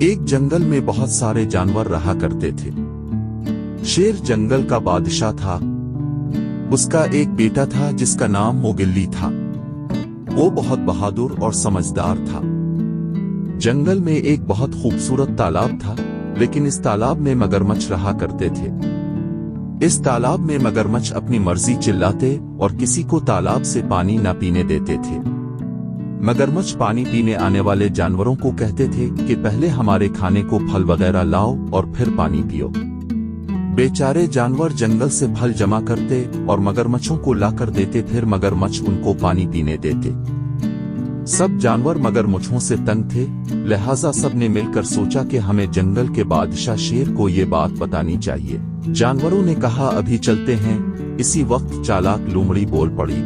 एक जंगल में बहुत सारे जानवर रहा करते थे। शेर जंगल का बादशाह था। उसका एक बेटा था जिसका नाम मोगिल्ली था। वो बहुत बहादुर और समझदार था। जंगल में एक बहुत खूबसूरत तालाब था, लेकिन इस तालाब में मगरमच्छ रहा करते थे। इस तालाब में मगरमच्छ अपनी मर्जी चिल्लाते और किसी को तालाब से पानी न पीने देते थे। मगरमच्छ पानी पीने आने वाले जानवरों को कहते थे कि पहले हमारे खाने को फल वगैरह लाओ और फिर पानी पियो। बेचारे जानवर जंगल से फल जमा करते और मगरमच्छों को लाकर देते, फिर मगरमच्छ उनको पानी पीने देते। सब जानवर मगरमच्छों से तंग थे, लिहाजा सब ने मिलकर सोचा कि हमें जंगल के बादशाह शेर को ये बात बतानी चाहिए। जानवरों ने कहा, अभी चलते हैं। इसी वक्त चालाक लोमड़ी बोल पड़ी,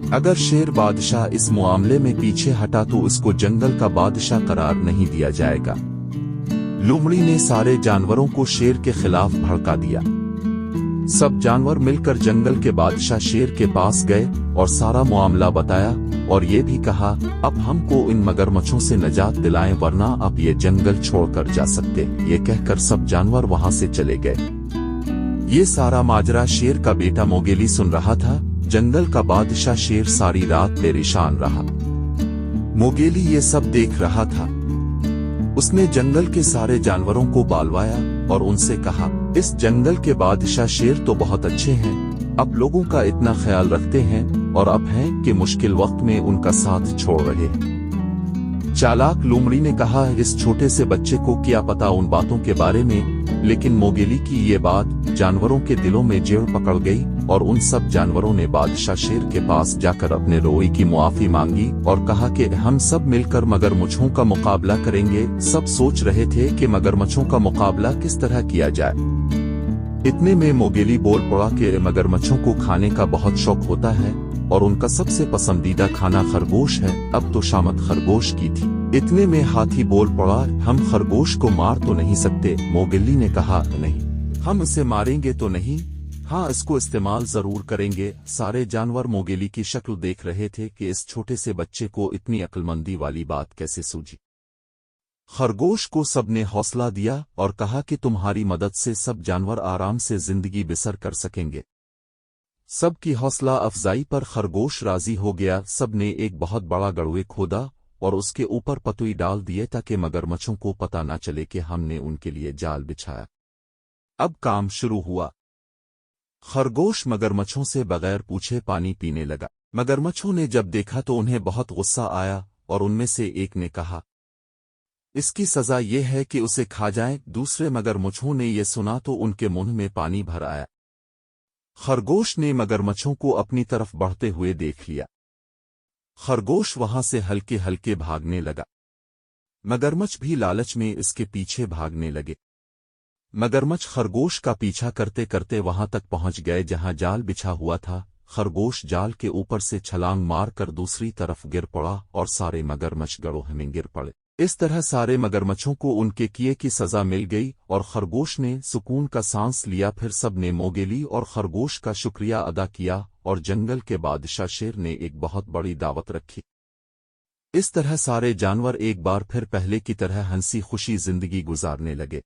अगर शेर बादशाह इस मामले में पीछे हटा तो उसको जंगल का बादशाह करार नहीं दिया जाएगा। लोमड़ी ने सारे जानवरों को शेर के खिलाफ भड़का दिया। सब जानवर मिलकर जंगल के बादशाह शेर के पास गए और सारा मामला बताया और ये भी कहा, अब हमको इन मगरमच्छों से निजात दिलाएं, वरना अब ये जंगल छोड़कर जा सकते। ये कहकर सब जानवर वहां से चले गए। ये सारा माजरा शेर का बेटा मोगिली सुन रहा था। जंगल का बादशाह शेर सारी रात परेशान रहा। मोगिली ये सब देख रहा था। उसने जंगल के सारे जानवरों को बालवाया और उनसे कहा, इस जंगल के बादशाह शेर तो बहुत अच्छे हैं, अब लोगों का इतना ख्याल रखते हैं और अब हैं कि मुश्किल वक्त में उनका साथ छोड़ रहे हैं। चालाक लोमड़ी ने कहा, इस छोटे से बच्चे को क्या पता उन बातों के बारे में। लेकिन मोगिली की ये बात जानवरों के दिलों में जड़ पकड़ गई और उन सब जानवरों ने बादशाह शेर के पास जाकर अपने रोई की मुआफी मांगी और कहा कि हम सब मिलकर मगरमच्छों का मुकाबला करेंगे। सब सोच रहे थे कि मगरमच्छों का मुकाबला किस तरह किया जाए। इतने में मोगिली बोल पड़ा कि मगरमच्छों को खाने का बहुत शौक होता है और उनका सबसे पसंदीदा खाना खरगोश है। अब तो शामत खरगोश की थी। इतने में हाथी बोल पड़ा, हम खरगोश को मार तो नहीं सकते। मोगिली ने कहा, नहीं, हम इसे मारेंगे तो नहीं, हाँ इसको इस्तेमाल जरूर करेंगे। सारे जानवर मोगिली की शक्ल देख रहे थे कि इस छोटे से बच्चे को इतनी अक्लमंदी वाली बात कैसे सूझी। खरगोश को सबने हौसला दिया और कहा कि तुम्हारी मदद से सब जानवर आराम से जिंदगी बसर कर सकेंगे। सबकी हौसला अफजाई पर खरगोश राजी हो गया। सब ने एक बहुत बड़ा गड़ुए खोदा और उसके ऊपर पतुई डाल दिए ताकि मगरमच्छों को पता न चले कि हमने उनके लिए जाल बिछाया। अब काम शुरू हुआ। खरगोश मगरमच्छों से बगैर पूछे पानी पीने लगा। मगरमच्छों ने जब देखा तो उन्हें बहुत गुस्सा आया और उनमें से एक ने कहा, इसकी सजा ये है कि उसे खा जाएं। दूसरे मगरमच्छों ने ये सुना तो उनके मुंह में पानी भर आया। खरगोश ने मगरमच्छों को अपनी तरफ बढ़ते हुए देख लिया। खरगोश वहां से हल्के हल्के भागने लगा। मगरमच्छ भी लालच में इसके पीछे भागने लगे। मगरमच्छ खरगोश का पीछा करते करते वहां तक पहुंच गए जहां जाल बिछा हुआ था। खरगोश जाल के ऊपर से छलांग मारकर दूसरी तरफ गिर पड़ा और सारे मगरमच्छ गड़ोह में गिर पड़े। इस तरह सारे मगरमच्छों को उनके किए की सजा मिल गई और खरगोश ने सुकून का सांस लिया। फिर सब ने मोगिली और खरगोश का शुक्रिया अदा किया और जंगल के बादशाह शेर ने एक बहुत बड़ी दावत रखी। इस तरह सारे जानवर एक बार फिर पहले की तरह हंसी खुशी जिंदगी गुजारने लगे।